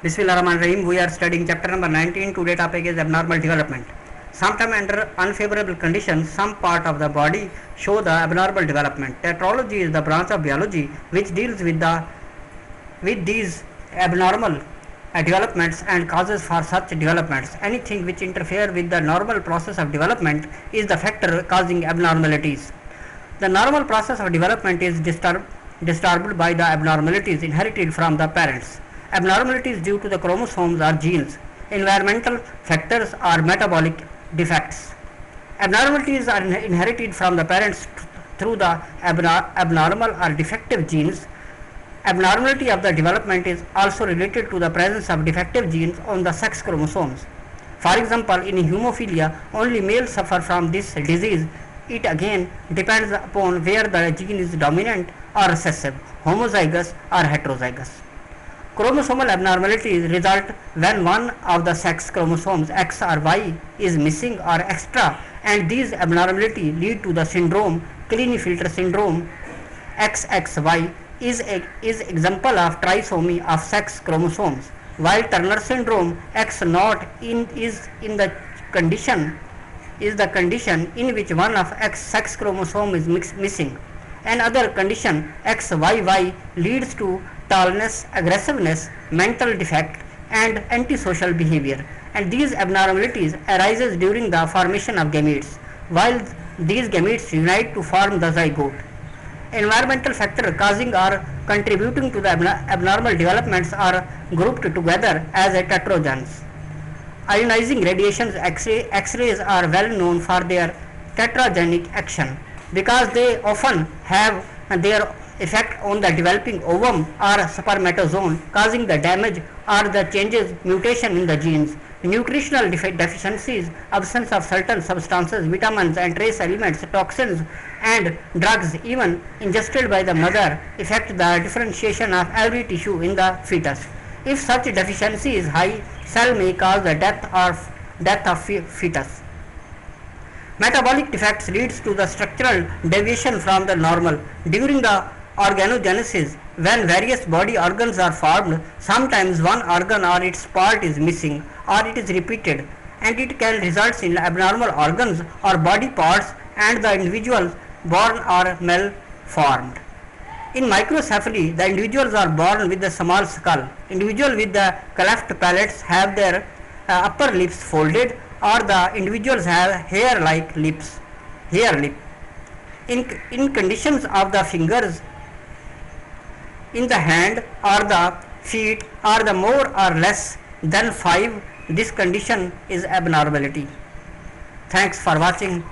Bismillahirrahmanirrahim. We are studying chapter number 19. Today topic is abnormal development. Sometimes under unfavorable conditions, some part of the body show the abnormal development. Tetralogy is the branch of biology which deals with these abnormal developments and causes for such developments. Anything which interfere with the normal process of development is the factor causing abnormalities. The normal process of development is disturbed by the abnormalities inherited from the parents. Abnormalities due to the chromosomes or genes, environmental factors or metabolic defects. Abnormalities are inherited from the parents through the abnormal or defective genes. Abnormality of the development is also related to the presence of defective genes on the sex chromosomes. For example, in hemophilia, only males suffer from this disease. It again depends upon where the gene is dominant or recessive, homozygous or heterozygous. Chromosomal abnormalities result when one of the sex chromosomes X or Y is missing or extra, and these abnormalities lead to the syndrome. Klinefelter syndrome XXY is example of trisomy of sex chromosomes, while Turner syndrome X naught is the condition in which one of X sex chromosome is missing. Another condition XYY leads to tallness, aggressiveness, mental defect and antisocial behavior, and these abnormalities arises during the formation of gametes, while these gametes unite to form the zygote. Environmental factors causing or contributing to the abnormal developments are grouped together as a tetrogens. Ionizing radiations, X-rays are well known for their tetragenic action because they often have their effect on the developing ovum or spermatozoon, causing the damage or the changes, mutation in the genes. Nutritional deficiencies, absence of certain substances, vitamins and trace elements, toxins and drugs even ingested by the mother affect the differentiation of every tissue in the fetus. If such deficiency is high, cell may cause the death of fetus. Metabolic defects leads to the structural deviation from the normal. During the organogenesis, when various body organs are formed, sometimes one organ or its part is missing or it is repeated, and it can result in abnormal organs or body parts, and the individuals born are malformed. In microcephaly, the individuals are born with a small skull. Individuals with the cleft palates have their upper lips folded, or the individuals have hair-like lips. In conditions of the fingers in the hand or the feet are the more or less than 5, this condition is abnormality. Thanks for watching.